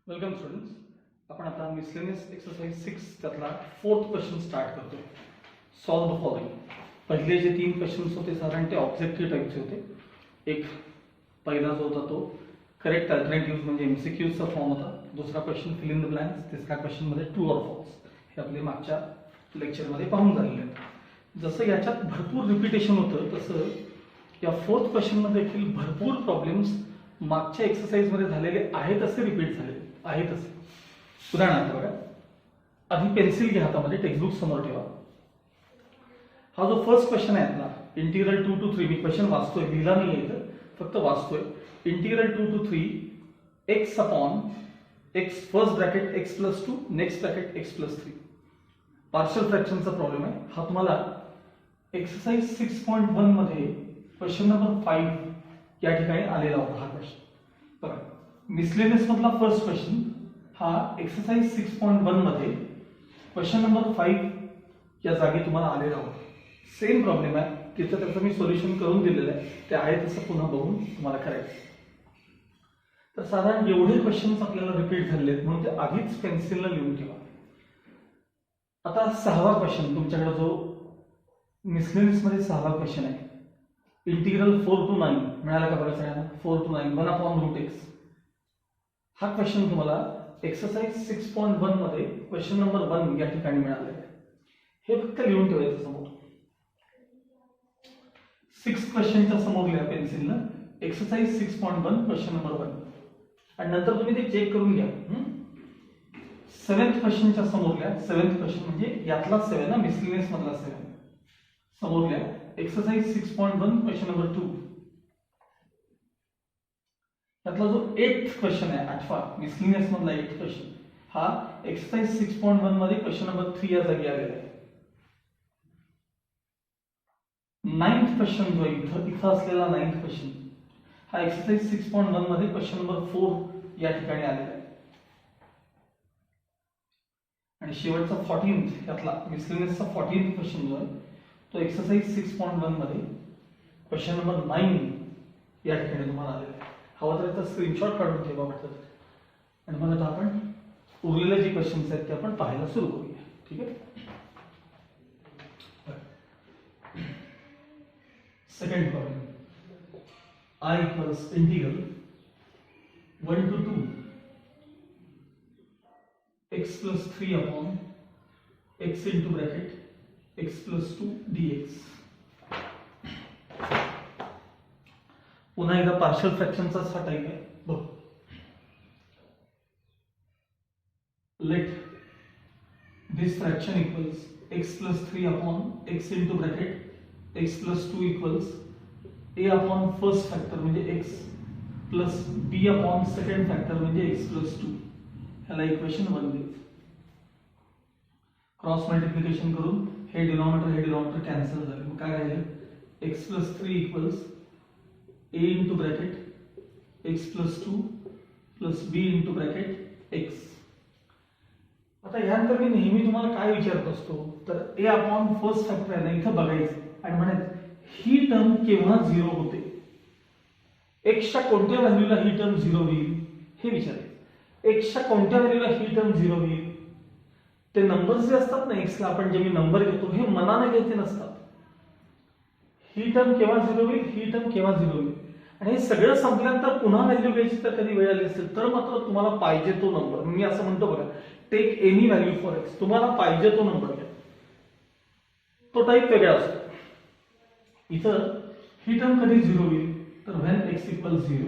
Welcome students. आपण आता miscellaneous exercise 6 त्यातला फोर्थ क्वेश्चन स्टार्ट करतोय. Solve the following. पहिले जे 3 क्वेश्चन्स होते साधारण ते ऑब्जेक्टिव्ह टाइपचे होते. एक पहिला जो होता तो करेक्ट अल्टरनेटिव्ह म्हणजे एमसीक्यूचा फॉर्म होता. दुसरा question fill in the blanks. तिसरा क्वेश्चन मध्ये ट्रू ऑर फॉल्स. हे आपले मागच्या लेक्चरमध्ये पाहून झालेले आहे. जसं याच्यात भरपूर रिपिटेशन होतं तसं या फोर्थ क्वेश्चनमध्ये देखील भरपूर प्रॉब्लेम्स मागच्या एक्सरसाइजमध्ये झालेले आहेत असे रिपीट झालेले आहेत असे. उदाहरणार्थ बघा, आधी पेन्सिल घ्या हातामध्ये, टेक्स्टबुक समोर ठेवा. हा जो फर्स्ट क्वेश्चन आहे आपला इंटिग्रल 2 to 3, मी क्वेश्चन वाचतोय, लिहिला नाही इथं, फक्त वाचतोय. Integral 2 to 3 x upon x first bracket x plus 2 next bracket x plus 3. Partial फ्रॅक्शनचा प्रॉब्लेम आहे हा. तुम्हाला एक्सरसाइज 6.1 मध्ये क्वेश्चन नंबर 5 या ठिकाणी आलेला होता हा क्वेश्चन. बघा, मिसलेनियस मधला फर्स्ट क्वेश्चन हा एक्सरसाइज 6.1 मध्ये क्वेश्चन नंबर 5 या जागी तुम्हाला आलेला होता. सेम प्रॉब्लेम आहे तिथं, त्याचं मी सोल्युशन करून दिलेलं आहे. ते आहे तसं पुन्हा बघून तुम्हाला करायचं. तर साधारण एवढे क्वेश्चन्स आपल्याला रिपीट झालेले आहेत म्हणून ते आधीच पेन्सिलला लिहून ठेवा. आता सहावा क्वेश्चन तुमच्याकडे जो मिसलेनियस मध्ये सहावा क्वेश्चन आहे, इंटिग्रल 4 to 9 मिळाला का बघा सगळ्यांना. 4 to 9 1 अपॉन रूट एक्स. हा क्वेश्चन तुम्हाला एक्सरसाइज 6.1 मध्ये क्वेश्चन नंबर 1 या ठिकाणी मिळालेला आहे. हे फक्त लिहून ठेवायचं समोर. 6 क्वेश्चनच्या समोर लिहा पेन्सिलनं एक्सरसाइज 6.1 क्वेश्चन नंबर 1 आणि नंतर तुम्ही ते चेक करून घ्या. 7th क्वेश्चनच्या समोर लिहा. 7th क्वेश्चन म्हणजे यातला 7 ना, मिसलेनियस मधला 7 समोर लिहा. Exercise 6.1 question number 2. त्यातला जो 8th क्वेश्चन आहे, 8वा मिसलेनियस मधला 8th क्वेश्चन, हा एक्सरसाइज 6.1 मध्ये क्वेश्चन नंबर 3 या जागी आलेला आहे. 9th क्वेश्चन जो इथं असलेला 9th क्वेश्चन हा एक्सरसाइज 6.1 मध्ये क्वेश्चन नंबर 4 या ठिकाणी आलेला आहे. आणि शेवटचा 14th यातला मिसलेनियसचा 14th क्वेश्चन जो आहे तो एक्सरसाइज 6.1 मध्ये क्वेश्चन नंबर 9 या ठिकाणी तुम्हाला आलेला आहे. हवा तर याचा स्क्रीनशॉट काढून ठेवा वाटतं. आणि मग आता आपण उरलेले जे क्वेश्चन्स आहेत ते आपण पाहायला सुरू करूया. ठीक आहे. Second problem, I equals integral 1 to 2 x plus 3 upon x into bracket x plus 2 dx. पुन्हा एकदा पार्शियल फ्रॅक्शनचाच हा टाइप आहे. बघ, let this fraction equals x plus 3 upon x into bracket x plus 2 equals a upon first factor म्हणजे x plus b upon second factor म्हणजे x plus 2. ह्याला equation 1 देऊ. Cross multiplication करून हे डिनॉमिनेटर कॅन्सल झाले. मग काय राहिले, x plus 3 equals a into bracket x plus 2 plus b into bracket x. आता यानंतर मी नेहमी तुम्हाला काय विचारत असतो, तर a अपॉन फर्स्ट फॅक्टर आहे ना, इथं बघायचं आणि म्हणायचं ही टर्म केव्हा 0 होते, x च्या कोणत्या व्हॅल्यूला ही टर्म 0 होईल हे विचारायचं. x च्या कोणत्या व्हॅल्यूला ही टर्म 0 होईल. ते नंबर्स जे असतात ना x ला आपण जे मी नंबर घेतो हे मनाने घेते नसतात. ही टर्म केव्हा 0 होईल, ही टर्म केव्हा 0 होईल. आणि हे सगळं संपल्यानंतर पुन्हा व्हॅल्यू घ्यायची तर कधी वेळ आली असेल तर मात्र तुम्हाला पाहिजे तो नंबर, मी असं म्हणतो बघा, take any value for x. तुम्हाला पाहिजे तो नंबर घ्या. तो टाइप वेगळा असतो. इथं ही टर्म कधी 0 होईल तर व्हेन x इक्वल्स 0.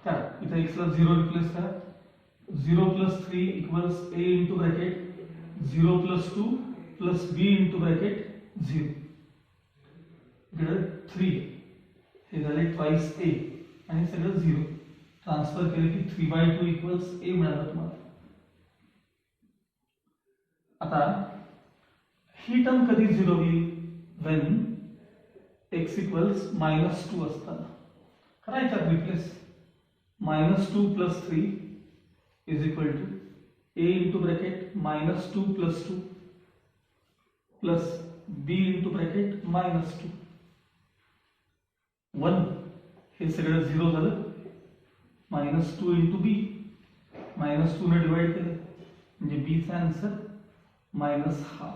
काय इथं x ला 0 रिप्लेस करा. 0 plus 3 equals a into bracket 0 plus 2 plus b into bracket 0. इकडे 3 हे झाले ट्वाइस a आणि सगळं 0 ट्रान्सफर केले की 3/2 equals a मिळालं तुम्हाला. आता ही टर्म कधी 0 होईल, when x equals -2 असताना. करायचं replace. -2 plus 3 is equal to a into bracket -2 plus 2 plus b into bracket -2. 1 हे सगळं 0 झालं. -2 इंटू बी, -2 ने डिवाइड केले म्हणजे बीचा आन्सर -1/2.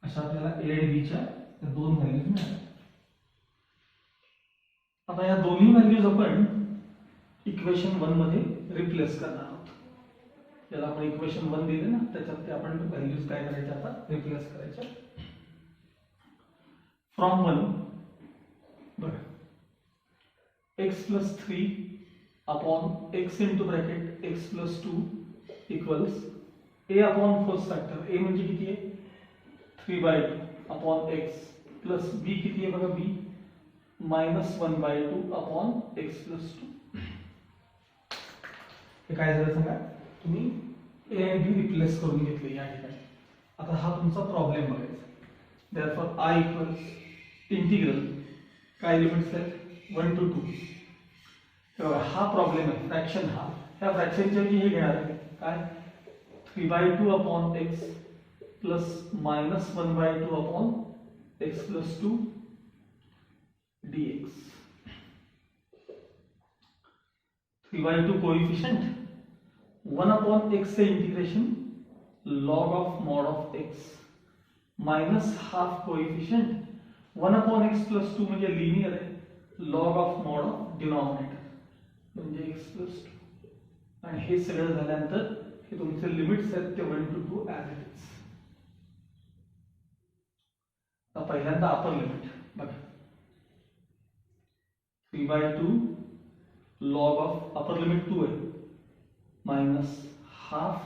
अशा आपल्याला ए आणि बीच्या या दोन व्हॅल्यूज मिळाल्या. आता या दोन्ही व्हॅल्यूज आपण इक्वेशन 1 मध्ये रिप्लेस करणार आहोत. याला आपण इक्वेशन 1 दिले ना, त्याच्यात ते आपण व्हॅल्यूज काय करायचे आता रिप्लेस करायच्या. फ्रॉम 1 बघा x plus 3 upon x into bracket x plus 2 equals a upon first factor. a म्हणजे किती आहे 3/2 upon x plus b किती आहे बघा b -1/2 upon x plus 2. हे काय झालं सांगा, तुम्ही a आणि b रिप्लेस करून घेतले या ठिकाणी. आता हा तुमचा प्रॉब्लेम बघायचा. therefore I equals इंटिग्रल काय लिमिट्स आहेत 1 to 2. हा प्रॉब्लेम आहे फ्रॅक्शन. ह्या फ्रॅक्शनच्या ऐवजी हे घेणार आहे काय 3/2 upon x plus -1/2 upon x plus 2 dx. 3/2 coefficient 1 upon x say integration log of mod of x minus half coefficient 1 upon x plus 2 म्हणजे लिनियर आहे log of mod of denominator म्हणजे x प्लस 2. आणि हे सगळं झाल्यानंतर हे तुमचे limits आहेत ते 1 to 2 ॲज इट इज. आता पहिल्यांदा अपर लिमिट बघा 3/2 log ऑफ अपर लिमिट 2 आहे minus half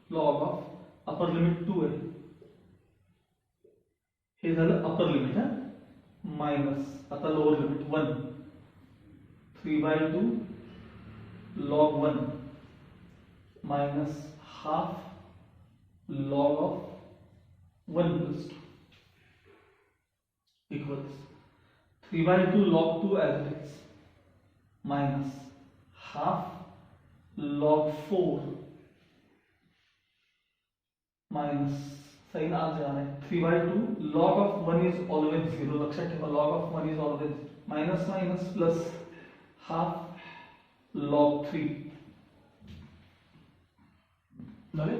log of upper limit 2 आहे. हे झालं अपर लिमिट हा. माइनस आता lower limit 1 3/2 log 1 minus half log of 1 plus 2 equals 3/2 log 2 as it is minus half log 4 minus sign आ जाना है 3/2 log of 1 is always 0. लक्षात ठेवा log of 1 is always minus minus plus half log 3. झाले.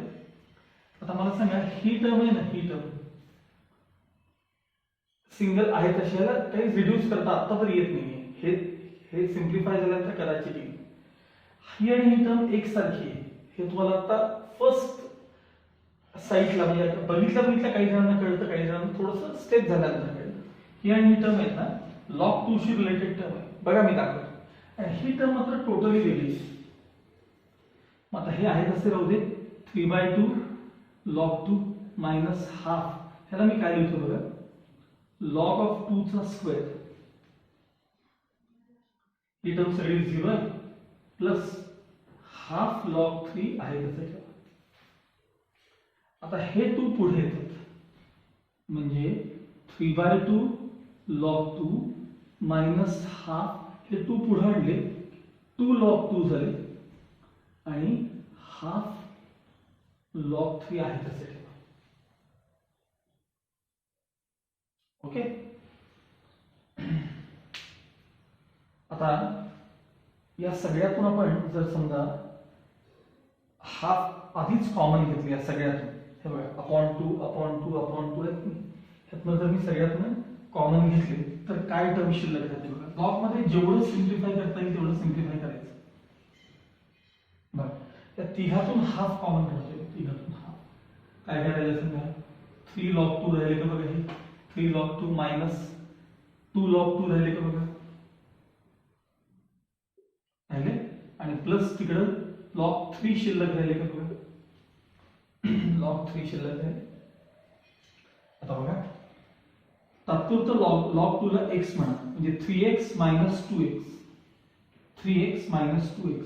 आता मला सांगा ही term आहे ना, ही टर्म सिंगल आहे तशी याला काही रिड्यूस करता आता तर येत नाहीये. हे सिम्प्लिफाय झाल्यानंतर कदाचित येईल. ही आणि ही टर्म एक सारखी आहे हे तुम्हाला आता फर्स्ट साईटला म्हणजे बघितल्या काही जणांना कळतं, काही जणांना थोडंसं स्टेप झाल्यानंतर कळतं. ही आणि ही टर्म आहेत ना log 2 शी रिलेटेड टर्म आहे. बघा मी दाखवतो. आणि ही टर्म मात्र टोटली वेगळी. मग आता हे आहे तसे राहू दे 3/2 log 2 मायनस हाफ. ह्याला मी काय लिहितो बघा log ऑफ 2 चा स्क्वेअर. ही टर्म सगळी 0 आहे प्लस हाफ log 3 आहे तसे ठेवा. आता हे 2 पुढे येतात म्हणजे 3/2 log 2 मायनस हाफ. हे 2 पुढे आणले 2 log 2 झाले आणि हाफ log 3 आहे तसे ठेवा. ओके. आता या सगळ्यातून आपण जर समजा हाफ आधीच कॉमन घेतली या सगळ्यातून, हे बघा अपॉन 2 अपॉन 2 अपॉन 2 ह्यातनं जर मी सगळ्यातून कॉमन घेतले तर काय टर्म शिल्लक राहते बघा. ब्लॉक मध्ये जेवढं सिम्प्लिफाय करता येईल तेवढं सिम्प्लिफाय करायचं. बघा त्या तिघातून हाफ कॉमन राहते. तिघातून हाफ काय करायचं समजा 3 log 2 राहिले का बघा. हे 3 log 2 मायनस 2 log 2 राहिले का बघा राहिले. आणि प्लस तिकडं log 3 शिल्लक राहिले का बघा. log 3 शिल्लक आहे. आता बघा तात्पुरतं log 2 ला x म्हणा म्हणजे 3x minus 2x 3x minus 2x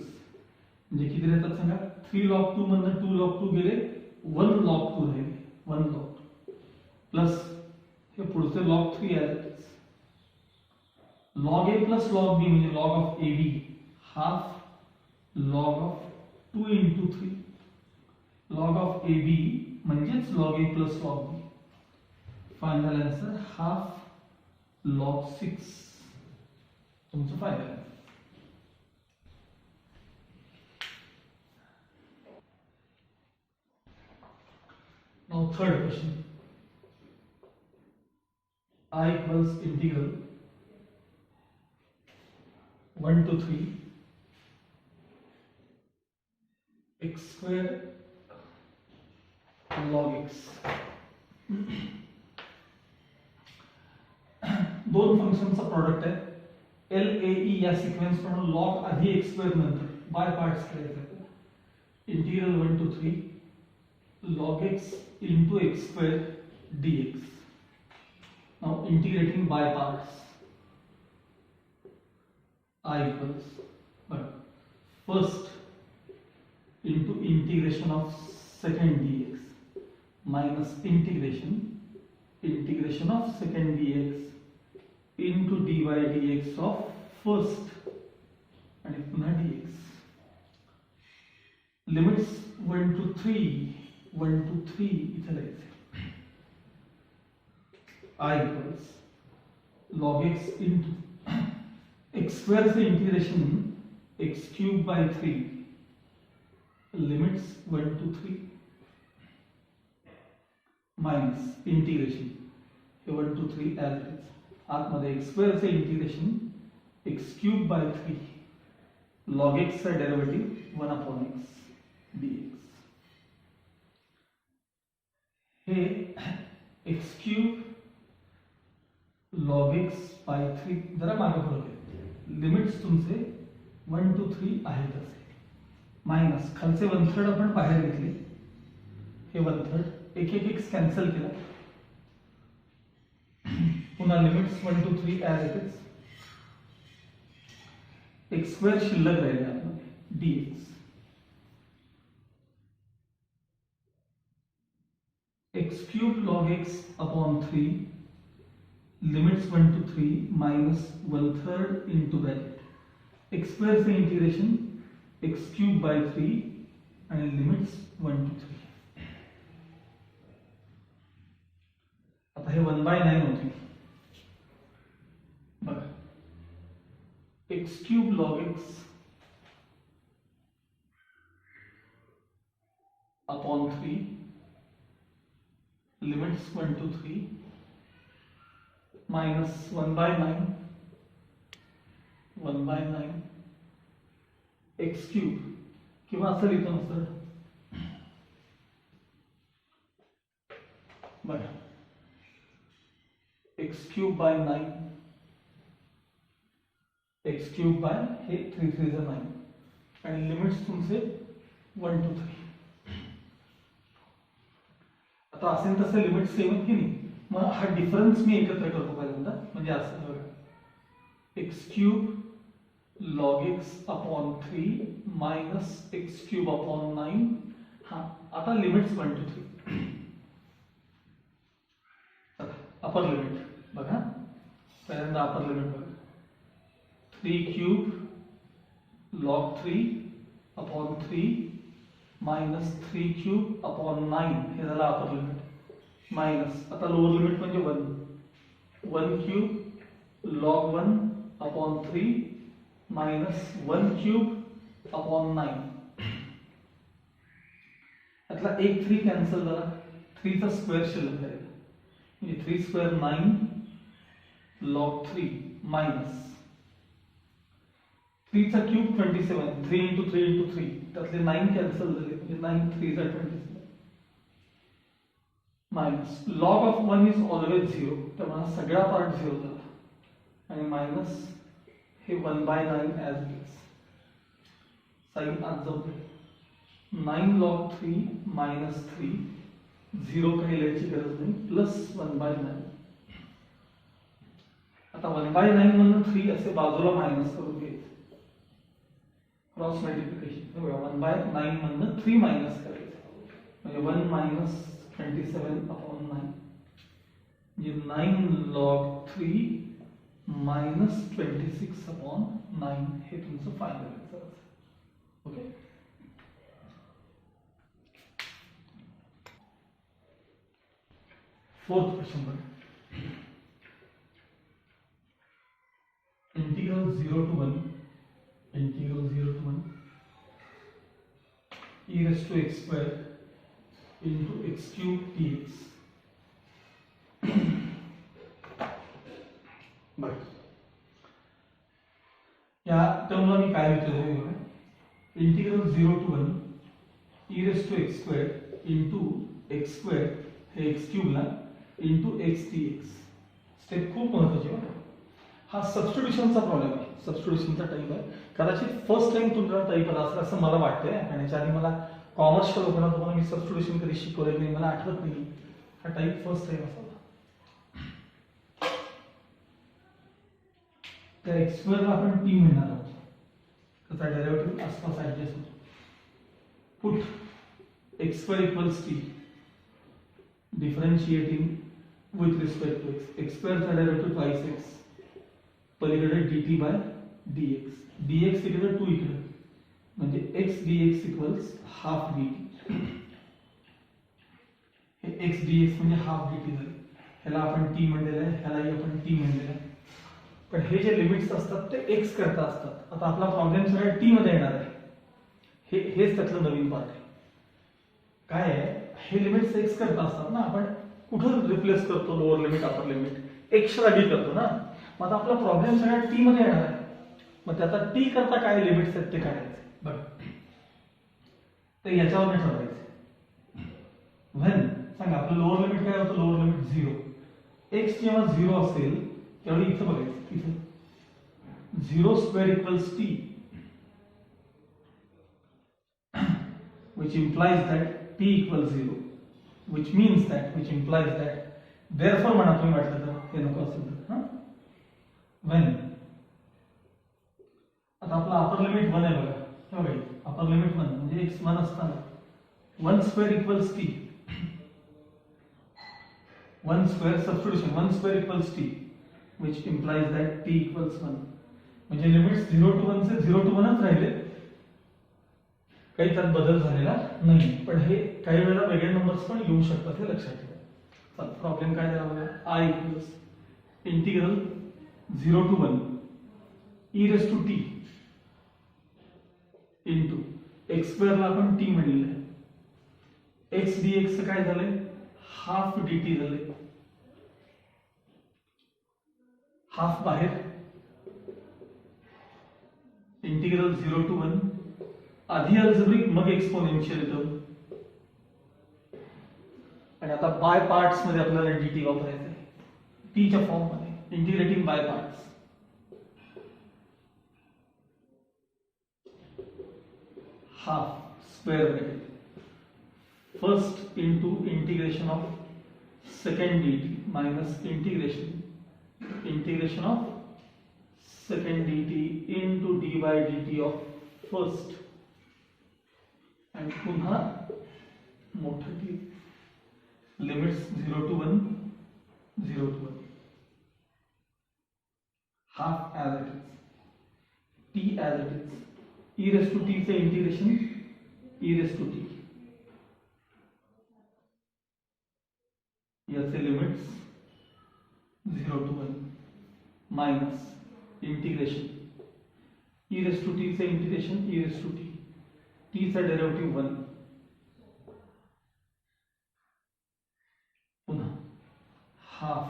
म्हणजे किती राहतात सांगा. 3 log 2 मधनं 2 log 2 गेले 1 log 2 राहिले 1 log 2 प्लस हे पुढचे log 3 आले. log a plus log b म्हणजे log of ab half log of 2 into 3 log of ab म्हणजेच log a plus log b. Final answer half log 6 तुमचं final. third question. I equals integral 1 to 3 x square log x. दोन फंक्शनचा product आहे. L A E या sequence प्रमाणे log आधी x square नंतर by parts करायचं. Integral 1 to 3 log x into x square dx. Now integrating by parts. I equals first into integration of second dx minus integration of second dx into dy dx of first and punha dx. Limits 1 to 3 इथे लिहायचे. I equals log x into x square say integration x cube by 3 limits 1 to 3 minus integration 1 to 3 as it is. आतमध्ये x square say integration x cube by 3 log x चा derivative 1 upon x dx. हे x cube log x by 3 जरा मागे पुढे घे. Limits तुमचे 1 to 3 आहेत असे. मायनस खालचे 1/3 आपण बाहेर घेतले. हे 1/3 एक x कॅन्सल केला. पुन्हा limits 1 to 3 as it is. x square शिल्लक राहिले आपल्याला dx. x cube log x upon 3 limits 1 to 3 minus 1/3 into bracket x square say integration x cube by 3 and limits 1 to 3. आता हे 1/9 होते. बघा x cube log x upon 3 limits 1 to 3 minus 1/9 x cube किंवा असं लिहितो ना sir. बघा x cube by 9 x cube by हे 3 3 is 9 आणि लिमिट्स तुमचे 1 to 3. आता असेल तसे लिमिट सेम आहेत की नाही. मग हा डिफरन्स मी एकत्र करतो पहिल्यांदा. म्हणजे असं बघा x cube log x upon 3 minus x cube upon 9. हा आता लिमिट्स 1 to 3. अपर लिमिट बघा पहिल्यांदा अपर लिमिट बघा 3 cube log 3 upon 3 minus 3 cube upon 9 हे झालं अपर लिमिट. मायनस आता लोअर लिमिट म्हणजे 1 cube log 1 upon 3 minus 1 cube upon 9. यातला एक 3 कॅन्सल झाला. 3 चा स्क्वेअर शिल्लक राहील म्हणजे 3 स्क्वेअर 9 log 3 मायनस 3 चा क्यूब 27 3 into 3 into 3 त्यातले 9 कॅन्सल झाले म्हणजे 9 3 चा 27 minus log of 1 is always 0 त्यामुळे सगळा पार्ट 0 झाला आणि मायनस हे 1/9 as it is. साइन आज जाऊ दे. 9 log 3 minus 3 0 काही लिहायची गरज नाही प्लस 1/9. आता 1/9 मधून 3 असे बाजूला मायनस करून घ्यायचे. क्रॉस मल्टिप्लिकेशन 1/9 मधून 3 मायनस करायचे म्हणजे 1 minus 27 upon 9 म्हणजे 9 log 3 minus 26 upon 9 हे तुमचं फायनल आन्सर असेल. ओके. फोर्थ क्वेश्चन बघा. Integral 0 to 1 e raised to x square into x cube D x. बर, या टर्मला मी काय लिहितो? Integral 0 to 1 e raised to x square into x square हे x क्यूब ला into x dx. स्टेप खूप महत्त्वाची आहे. हा सबस्टिट्यूशनचा प्रॉब्लेम आहे, सबस्टिट्यूशनचा टाईप आहे. कदाचित फर्स्ट टाइम तुमचा टाईप आला असेल असं मला वाटतंय, आणि याच्या आधी मला कॉमर्सच्या लोकांना तुम्हाला मी सबस्टिट्यूशन कधी शिकवलेलं नाही, मला आठवत नाही. हा टाईप फर्स्ट टाइम असावा. त्या एक्स स्क्वेअरला आपण टी म्हणणार आहोत, त्याचा डेरिव्हेटिव्ह आसपास ऍडजस्ट होतो. Put x square equals t differentiating with respect to x. X स्क्वेअरचा डेरिव्हेटिव्ह ट्वाइस एक्स, पलीकडे dt बाय dx. dx इकडे 2 इकडे, म्हणजे x dx equals half dt. हे x dx म्हणजे हाफ dt झाले. ह्याला आपण t म्हणलेलं आहे, ह्यालाही आपण t म्हणलेलं आहे. पण हे जे लिमिट्स असतात ते x करता असतात. आता आपला प्रॉब्लेम सगळा t मध्ये येणार आहे. हेच त्यातलं नवीन पार्ट आहे. काय आहे, हे लिमिट्स x करता असतात ना, आपण कुठं रिप्लेस करतो lower limit upper limit, x ला d करतो ना. मग आता आपला प्रॉब्लेम सगळा टी मध्ये येणार आहे. मग त्याचा टी करता काय लिमिट्स आहेत ते काढायचे. बरं, तर याच्यावर ठरवायचे. व्हेन सांगा आपलं लोअर लिमिट काय होतं? Lower limit 0. एक्स जेव्हा 0 असेल त्यावेळी इथं बघायचं, इथं 0 square equals T, which implies that t equals 0, which means that, which implies that, therefore म्हणा तुम्ही वाटलं तर, हे नको असेल तर. when आता आपला अपर लिमिट 1 आहे बघा, हे बघा अपर लिमिट 1 म्हणजे x 1 असताना 1 square equals T, 1 square substitution 1 square equals T, which implies that t equals 1. म्हणजे लिमिट्स 0 to 1 से 0 to 1च राहिले, काही त्यात बदल झालेला नाही. पण हे काही वेळेला वेगळे नंबर्स पण येऊ शकतात, हे लक्षात ठेवा. चला, प्रॉब्लेम काय झाला बघा. i equals integral 0 to 1 e raised to t into x स्क्वेअरला आपण t म्हणलेलं आहे. x dx काय झालंय? हाफ dt झालंय. हाफ बाहेर, इंटिग्रल 0 to 1 आधी अल्जेब्रिक मग एक्सपोनेन्शियल टर्म, आणि आता बाय पार्ट्स मध्ये आपल्याला dt वापरायचं आहे, t च्या फॉर्म मध्ये, integrating by parts. Half square bracket first into integration of second dt minus integration of second dt into d by dt of first, and पुन्हा मोठं t, limits 0 to 1, 0 to 1, half as it is, t as it is, e raised to t say integration e raised to t, याचे limits 0 to 1 minus integration e raised to t say integration e raised to t, t चा derivative 1, पुन्हा half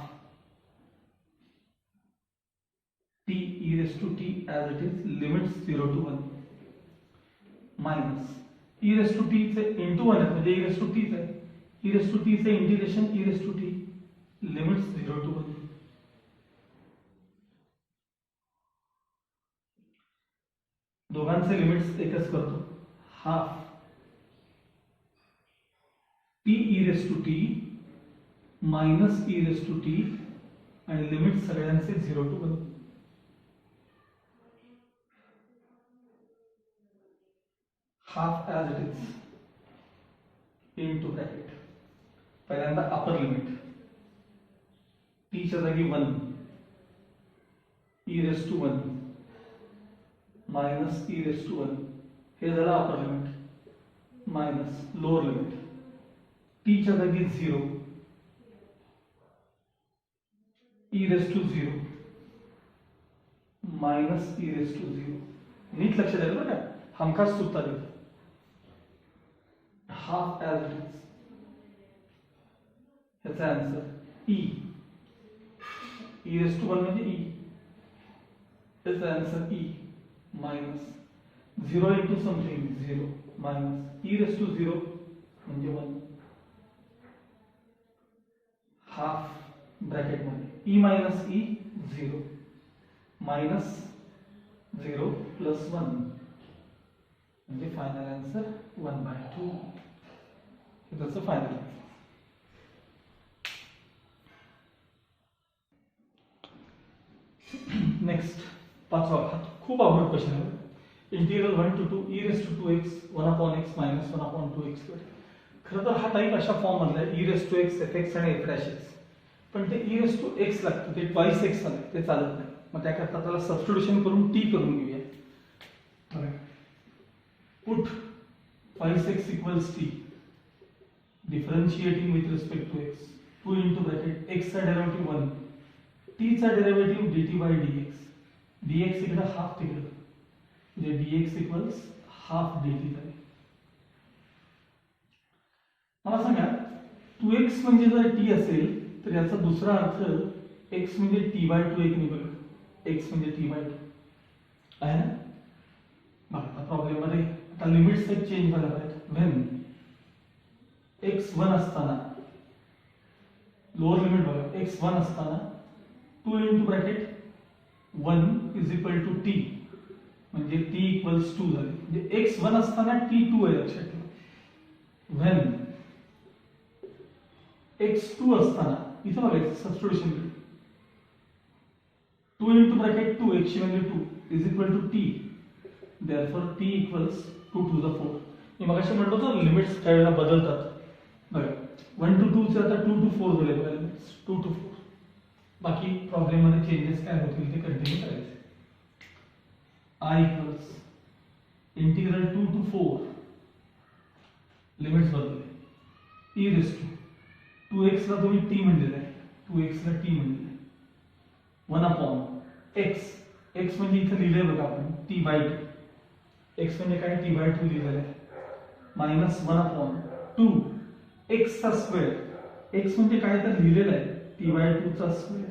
t e raised to t as it is, limits 0 to 1 minus e raised to t say into 1 है म्हणजे e raised to t है, e raised to t say integration e raised to t, limits 0 to 1. दोघांचे limits एकच करतो, half t e raised to t minus e raised to t, आणि limit सगळ्यांचे 0 to 1. Half as it is into bracket, पहिल्यांदा upper limit t च्या जागी 1, e raised to 1 minus e raised to 1, हे झालं upper limit, minus lower limit t च्या जागी 0, e raised to 0 माइनस e raised to 0. नीट लक्ष द्यायला बरं का, हमखास चुकता देत. हाफ as it is याचा आन्सर ई रेस टू 1 म्हणजे ई, याचा answer e minus 0 into something 0 minus e raise to 0 म्हणजे 1 हाफ ब्रॅकेट मध्ये e minus E 0 minus 0 plus 1 म्हणजे फायनल आन्सर 1/2 हे त्याचं फायनल आन्सर. नेक्स्ट पाचवा हा खूप अवघड क्वेश्चन आहे. Integral 1 to 2 e raised to 2x 1 upon x minus 1 upon 2x squared. खरं तर हा टाईप अशा फॉर्म मधला आहे e raised to x fx आणि f dash x, पण ते e raised to x लागतं, ते twice x आलं ते चालत नाही. मग त्याकरता त्याला सबस्टिट्यूशन करून t करून घेऊया. Put twice x equals t differentiating with respect to x 2 into bracket x चा डेरिव्हेटिव्ह 1 t चा derivative dt by dx dx इकडे हाफ तिकडे म्हणजे dx इक्वल्स हाफ dt झाले. मला सांगा 2x म्हणजे जर t असेल तर याचा दुसरा अर्थ x म्हणजे t/2 एक नाही बघा, x म्हणजे t/2 आहे ना. बघा प्रॉब्लेम मध्ये आता लिमिट्स एक चेंज व्हायला पाहिजे. व्हेन x 1 असताना लोअर लिमिट बघा x 1 असताना 2 into bracket 1 is equal to t म्हणजे t equals 2 झाले, म्हणजे x 1 असताना t 2 आहे लक्षात ठेवा. when x 2 असताना इथे बघायचं सबस्टिट्यूशन 2 into bracket 2 x ची value 2 is equal to t therefore t equals 2 to the 4. मी मगाशी म्हटलं होतं लिमिट्स काही वेळा बदलतात बघा 1 to 2 चे आता 2 to 4 झाले बघा लिमिट्स 2 to 4. बाकी प्रॉब्लेम मध्ये चेंजेस काय होतील ते कंटिन्यू करायचे. I equals integral 2 to 4 limits बदलले e रेस टू 2x ला तुम्ही t म्हणलेलं आहे, 2x ला t म्हणलेलं आहे 1 अपॉन x x म्हणजे इथे लिहिले बघा आपण t/2 x म्हणजे काय t/2 लिहिलेलं आहे मायनस 1 अपॉन 2 x चा स्क्वेअर x म्हणजे काय तर लिहिलेलं आहे t/2 चा स्क्वेअर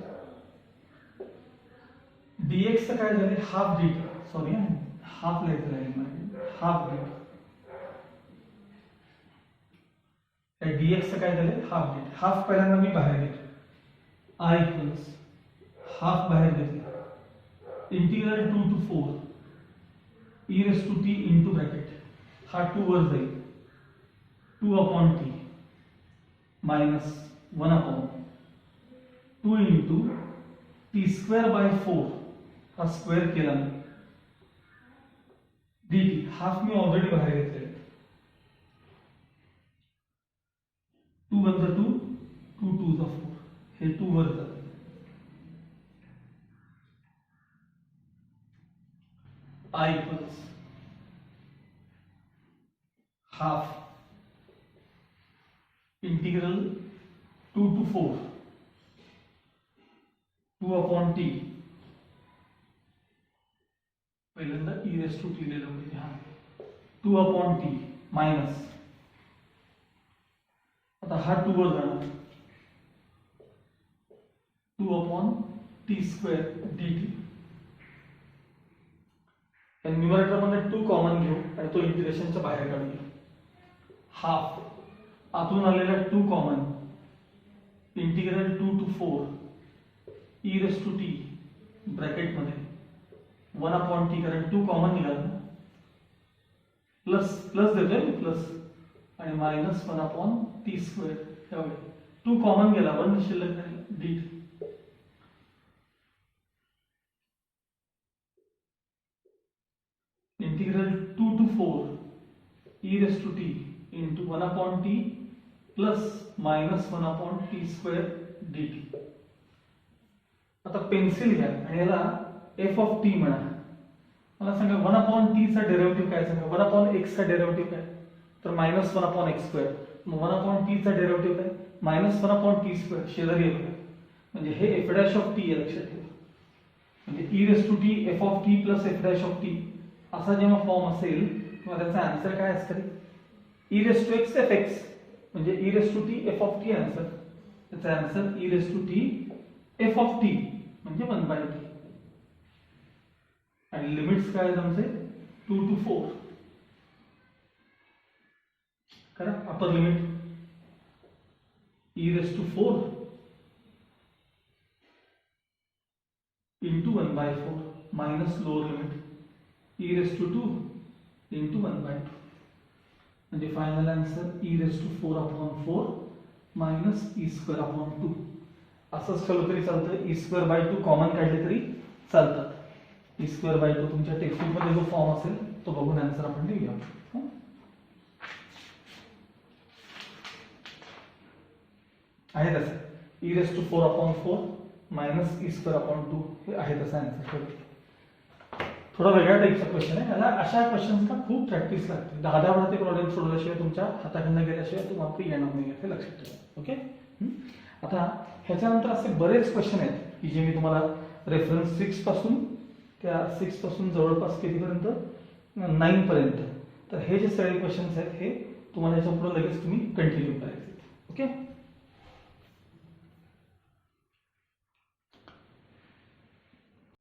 dx चं काय झाले हाफ dt सॉरी हाफ लिहायचं आहे हाफ dt dx चं काय झाले हाफ dt. हाफ पहिल्यांदा मी बाहेर घेतो I इक्वल्स हाफ बाहेर घेतला integral 2 to 4 e raise to t into bracket हा 2 वर जाईल 2 upon t minus 1 upon 2 into t square by 4 हा स्क्वेअर केला dt हाफ मी ऑलरेडी बाहेर घेतले 2 वन जा 2 2 2 जा 4 हे 2 वर जाते I equals half integral 2 to 4 2 upon t पहिल्यांदा e raised to t लिहिलं म्हणजे हा 2 upon t मायनस आता हा 2 वर जाणार 2 upon t square dt numerator मध्ये 2 कॉमन घेऊ आणि तो इंटिग्रेशनच्या बाहेर काढूया. हाफ आतून आलेला 2 common integral 2 to 4 e raise to t bracket मध्ये 1 अपॉन t कारण 2 कॉमन निघाला प्लस प्लस देतोय प्लस आणि मायनस 1 अपॉन t स्क्वेअर त्यामुळे 2 कॉमन गेला 1 शिल्लक राहिला dt integral 2 to 4 e raised to t into 1 upon t plus minus 1 upon t square dt. आता पेन्सिल घ्या आणि याला f of t म्हणा. मला सांगा 1 upon t चा डेरिव्हेटिव्ह काय सांगा 1 upon x चा डेरिव्हेटिव्ह काय तर मायनस 1 upon x स्क्वेअर मग 1 upon t चा डेरिव्हेटिव्ह काय मायनस 1 upon t स्क्वेअर शेजारी आहे म्हणजे हे f dash of t लक्षात ठेवा म्हणजे e raised to t f of t plus f dash of t असा जेव्हा फॉर्म असेल तेव्हा त्याचा आन्सर काय असतं e raised to x fx म्हणजे e raised to t f of t answer त्याचा answer e raise to t f of t म्हणजे 1/t आणि लिमिट्स काय आहेत आमचे 2 to 4 करा upper limit e raise to 4 into 1/4 minus lower limit e raised to 2 into 1/2 म्हणजे final answer e raised to 4 upon 4 minus e square upon 2 असंच ठेवलं तरी चालतं e square by 2 कॉमन काढले तरी चालतात e square by 2 तुमच्या टेक्स्टबुक मध्ये जो फॉर्म असेल तो बघून आन्सर आपण लिहूया आहे तसं e raised to 4 upon 4 minus E square upon 2 हे आहे तसा आन्सर थोडा वेगळ्या टाईपचा क्वेश्चन आहे याला अशा क्वेश्चन्सला खूप प्रॅक्टिस लागते 10 वेळा ते प्रॉब्लेम सोडवल्याशिवाय तुमच्या हाताखालनं गेल्याशिवाय तुम्हाला ते येणार नाही हे लक्षात ठेवा ओके आता ह्याच्यानंतर असे बरेच क्वेश्चन आहेत की जे मी तुम्हाला रेफरन्स 6 पासून त्या 6 पासून जवळपास कितीपर्यंत 9 पर्यंत तर हे जे सगळे क्वेश्चन्स आहेत हे तुम्हाला याच्या पुढे लगेच तुम्ही कंटिन्यू करायचे ओके